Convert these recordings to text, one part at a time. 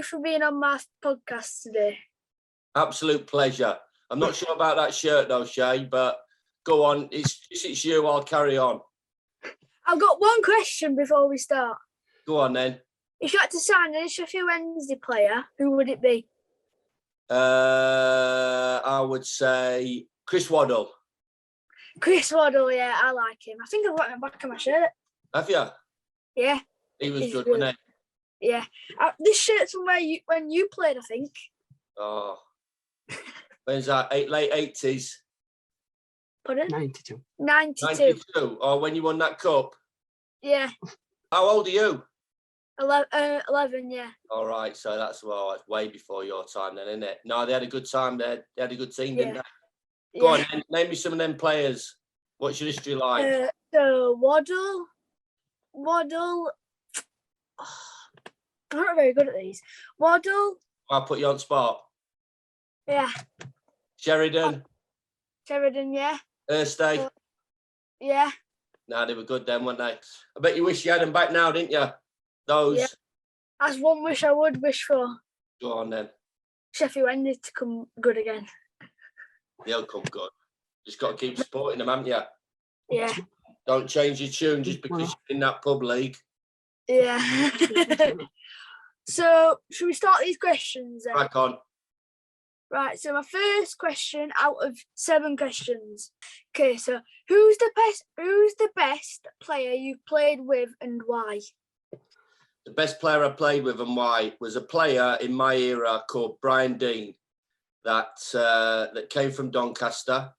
you for being on my podcast today. Absolute pleasure. I'm not sure about that shirt though, Shay, but go on. It's you. I'll carry on. I've got one question before we start. Go on then. If you had to sign a Sheffield Wednesday player, who would it be? I would say Chris Waddle. Chris Waddle, yeah, I like him. I think I've got him on the back of my shirt. Have you? Yeah. He was good, really, wasn't he? Yeah. This shirt's from when you played, I think. Oh. When's that? Late 80s? Pardon? 92. 92. Oh, when you won that cup? Yeah. How old are you? 11, yeah. All right, so that's way before your time then, isn't it? No, they had a good time there. They had a good team, didn't they? Go on, then, name me some of them players. What's your history like? So Waddle. I'm not very good at these. Waddle. I'll put you on spot. Yeah. Sheridan, yeah. Erstay. Yeah. No, they were good then, weren't they? I bet you wish you had them back now, didn't you? Those. Yeah. That's one wish I would wish for. Go on then. Sheffield Wednesday to come good again. They'll come good. Just got to keep supporting them, haven't you? Yeah. Don't change your tune just because you're in that pub league. Yeah. So, should we start these questions then? Crack on. Right, so my first question out of 7 questions. Okay, so who's the best player you've played with and why? The best player I played with and why was a player in my era called Brian Dean that came from Doncaster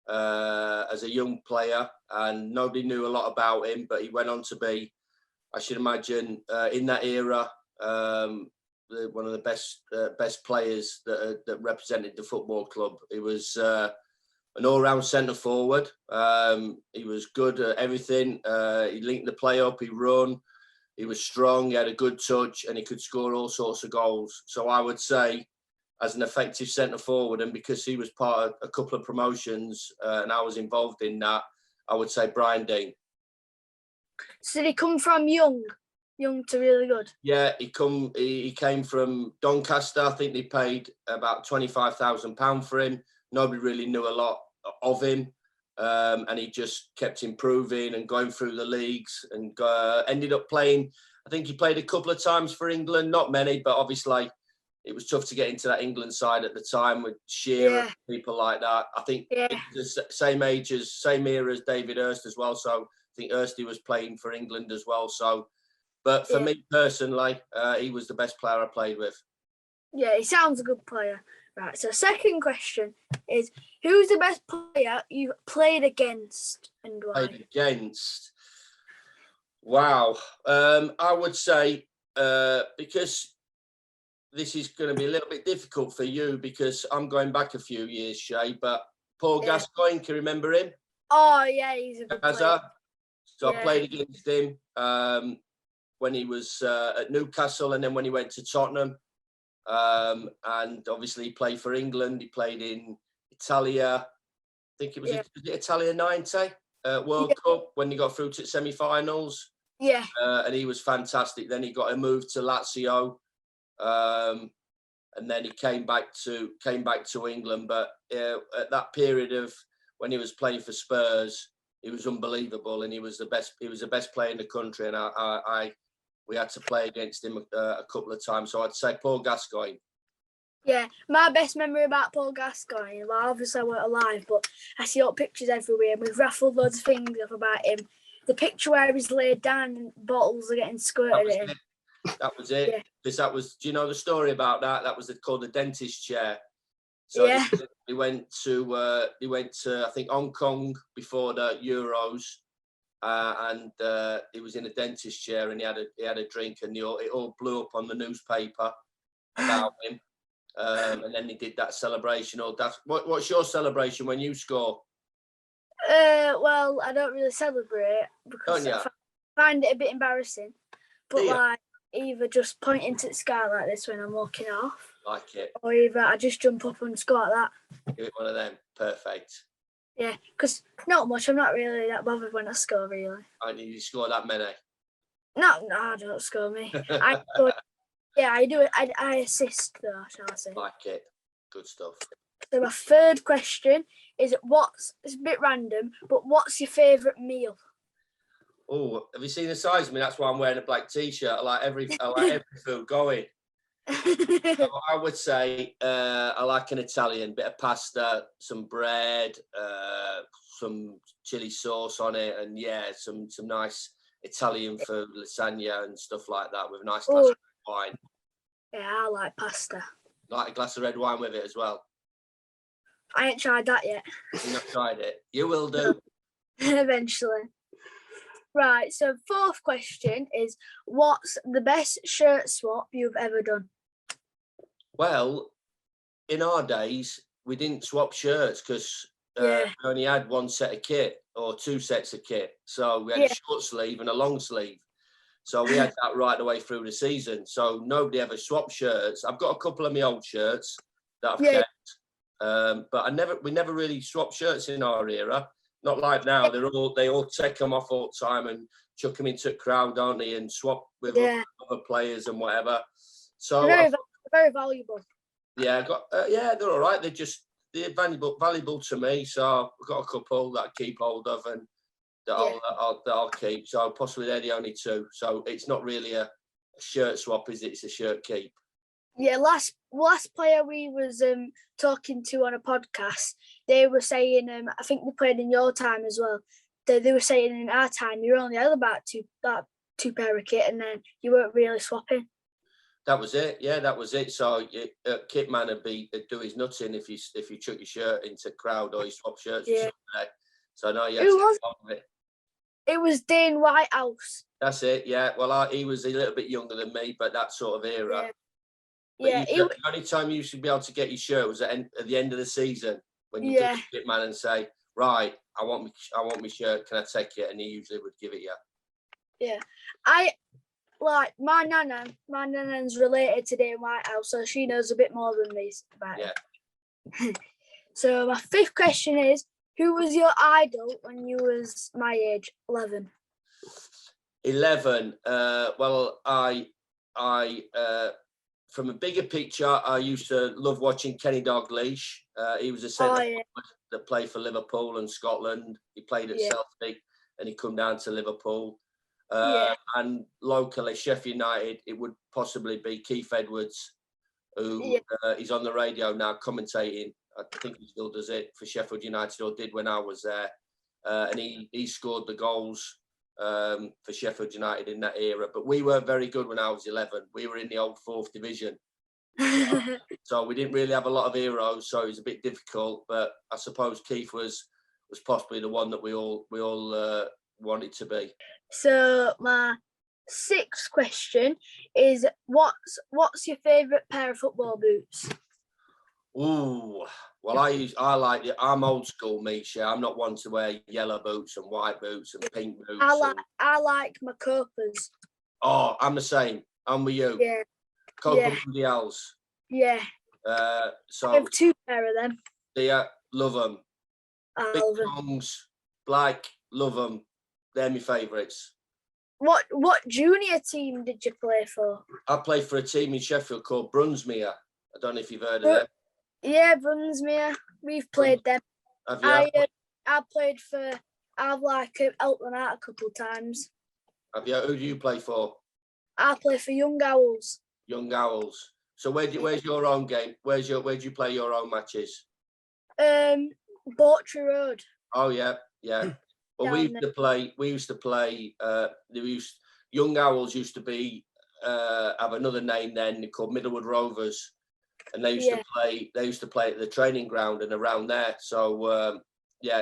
as a young player, and nobody knew a lot about him, but he went on to be, I should imagine, in that era, one of the best players that represented the football club. He was an all-round centre forward. He was good at everything. He linked the play up. He run. He was strong. He had a good touch, and he could score all sorts of goals. So I would say, as an effective centre forward, and because he was part of a couple of promotions and I was involved in that, I would say Brian Dean. So did he come from young to really good? Yeah, he came from Doncaster. I think they paid about £25,000 for him. Nobody really knew a lot of him, and he just kept improving and going through the leagues and ended up playing. I think he played a couple of times for England, not many, but obviously it was tough to get into that England side at the time with Shearer and people like that. I think the same era as David Hurst as well. So I think Hursty was playing for England as well. So, but for me personally, he was the best player I played with. Yeah, he sounds a good player. Right, so second question is, who's the best player you've played against and why? Played against? Wow. I would say, because this is going to be a little bit difficult for you because I'm going back a few years, Shay, but Paul Gascoigne, can you remember him? Oh, yeah, he's a good player. So I played against him when he was at Newcastle and then when he went to Tottenham. And obviously he played for England. He played in Italia. I think it was, was it Italia 90 World Cup when he got through to semi-finals. Yeah. And he was fantastic. Then he got a move to Lazio. And then he came back to England. But at that period of when he was playing for Spurs, he was unbelievable, and he was the best. He was the best player in the country, and we had to play against him a couple of times. So I'd say Paul Gascoigne. Yeah, my best memory about Paul Gascoigne, well, obviously I weren't alive, but I see all pictures everywhere, and we've raffled loads of things up about him. The picture where he's laid down and bottles are getting squirted at him. That was it. Yeah. Because that was, do you know the story about that? That was called the dentist chair. So he went to I think Hong Kong before the Euros, and he was in a dentist chair and he had a drink, and it all blew up on the newspaper about him. And then he did that celebration. What's your celebration when you score? Well, I don't really celebrate because I find it a bit embarrassing. But like, either just pointing to the sky like this when I'm walking off. Like it. Or either I just jump up and score like that. Give it one of them. Perfect. Yeah, because not much. I'm not really that bothered when I score, really. I need you to score that many. No, don't score me. Yeah, I do it. I assist though, shall I say? Like it. Good stuff. So my third question is it's a bit random, but what's your favourite meal? Oh, have you seen the size of me? That's why I'm wearing a black t-shirt. I like every food going. So I would say I like an Italian, bit of pasta, some bread, some chili sauce on it, and some nice Italian food, lasagna and stuff like that with a nice glass of red wine. Yeah, I like pasta. Like a glass of red wine with it as well. I ain't tried that yet. You've not tried it. You will do. Eventually. Right, so fourth question is, what's the best shirt swap you've ever done? Well, in our days, we didn't swap shirts because we only had one set of kit or two sets of kit. So we had a short sleeve and a long sleeve. So we had that right the way through the season. So nobody ever swapped shirts. I've got a couple of my old shirts that I've kept, but we never really swapped shirts in our era. Not like now. They all take them off all the time and chuck them into the crowd, don't they? And swap with other players and whatever. So very valuable. Yeah, they're all right. They're valuable to me. So I've got a couple that I keep hold of and that I'll keep. So possibly they're the only two. So it's not really a shirt swap, is it? It's a shirt keep. Yeah, last player we was talking to on a podcast, they were saying, I think they played in your time as well. They were saying in our time you only had about two pair of kit, and then you weren't really swapping. That was it. Yeah, that was it. So kit man would do his nuts in if you chuck your shirt into crowd or you swap shirts. Yeah. So no, you had to get on with it. It was Dane Whitehouse. That's it. Yeah. Well, he was a little bit younger than me, but that sort of era. Yeah. The only time you should be able to get your shirt was at the end of the season when you do the kit man and say, right, I want my shirt. Can I take it? And he usually would give it you. Yeah. My nana's related to Dane Whitehouse, so she knows a bit more than me about it. So my fifth question is, who was your idol when you was my age, 11? 11. Well, I from a bigger picture, I used to love watching Kenny Dalglish. He was a centre that played for Liverpool and Scotland. He played at Celtic and he come down to Liverpool. And locally, Sheffield United, it would possibly be Keith Edwards, who is on the radio now commentating. I think he still does it for Sheffield United, or did when I was there. And he scored the goals for Sheffield United in that era. But we were very good when I was 11. We were in the old 4th division. So we didn't really have a lot of heroes, so it was a bit difficult. But I suppose Keith was possibly the one that we all wanted to be. So my sixth question is, what's your favourite pair of football boots? Ooh, well, I'm old school, me, Shay. I'm not one to wear yellow boots and white boots and pink boots. I like my Copas. Oh, I'm the same. I'm with you. Yeah. Copa Mundials. Yeah. So I have 2 pair of them. Yeah, love them. Big songs, like, love them. They're my favourites. What junior team did you play for? I played for a team in Sheffield called Brunsmere. I don't know if you've heard of them. Yeah, Brunsmere. We've played them. Have you? I've helped them out a couple of times. Have you? Who do you play for? I play for Young Owls. Young Owls. So where's your own game? Where do you play your own matches? Bawtry Road. Oh yeah. Well, we used to play. Young Owls used to be have another name then called Middlewood Rovers, and they used to play. They used to play at the training ground and around there. So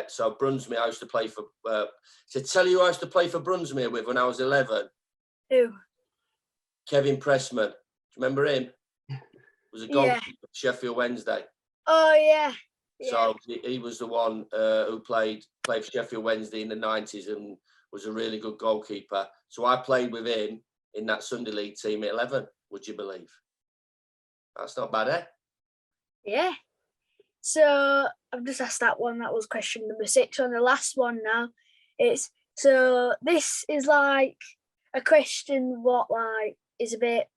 so Brunsmere, I used to play for. To tell you, I used to play for Brunsmere with when I was 11. Who? Kevin Pressman. Do you remember him? Was a goalkeeper for Sheffield Wednesday. Oh yeah. So he was the one who played for Sheffield Wednesday in the 90s and was a really good goalkeeper. So I played with him in that Sunday League team at 11, would you believe? That's not bad, eh? Yeah. So I've just asked that one. That was question number 6. On the last one now, this is like a question what like is a bit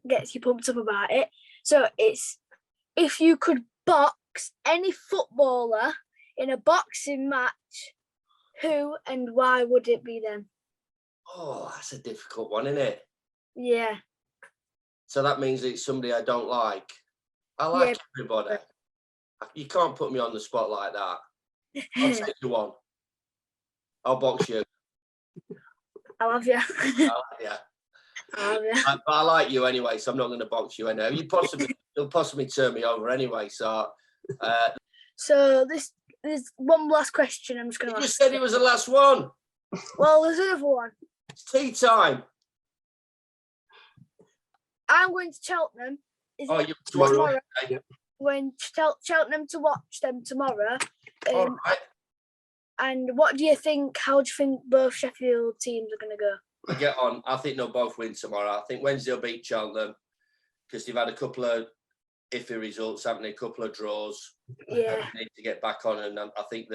gets you pumped up about it. So it's if you could box any footballer in a boxing match, who and why would it be then? Oh, that's a difficult one, isn't it? Yeah. So that means it's somebody I don't like. I like Yeah. everybody. You can't put me on the spot like that. I'll take you on. I'll box you. I love you. I like you. I love you. But I like you anyway, so I'm not going to box you anyway. You'll possibly turn me over anyway. So, so there's one last question. I'm just going to ask. You said it was the last one. Well, there's another one. It's tea time. I'm going to Cheltenham. You're tomorrow. Yeah. Going to Cheltenham to watch them tomorrow. All right. And what do you think? How do you think both Sheffield teams are going to go? I get on. I think they'll both win tomorrow. I think Wednesday will beat Cheltenham because they've had a couple of iffy results, haven't they? A couple of draws. Yeah. They need to get back on, and I think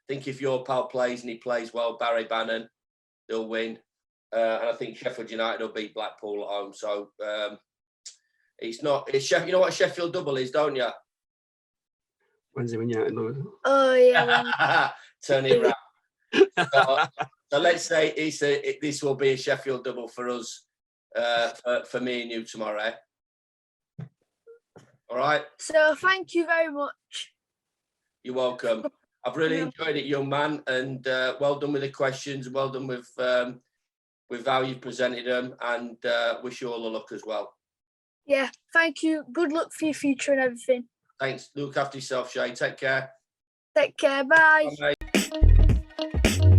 if your pal plays and he plays well, Barry Bannon, they'll win. And I think Sheffield United will beat Blackpool at home. So it's Sheffield. You know what a Sheffield double is, don't you? Wednesday when United lose. Oh yeah. Turn it around. So let's say this will be a Sheffield double for us, for me and you tomorrow. All right. So thank you very much. You're welcome. I've really enjoyed it, young man, and well done with the questions. Well done with how you've presented them, and wish you all the luck as well. Yeah, thank you. Good luck for your future and everything. Thanks. Look after yourself, Shay. Take care. Take care. Bye. Bye, mate.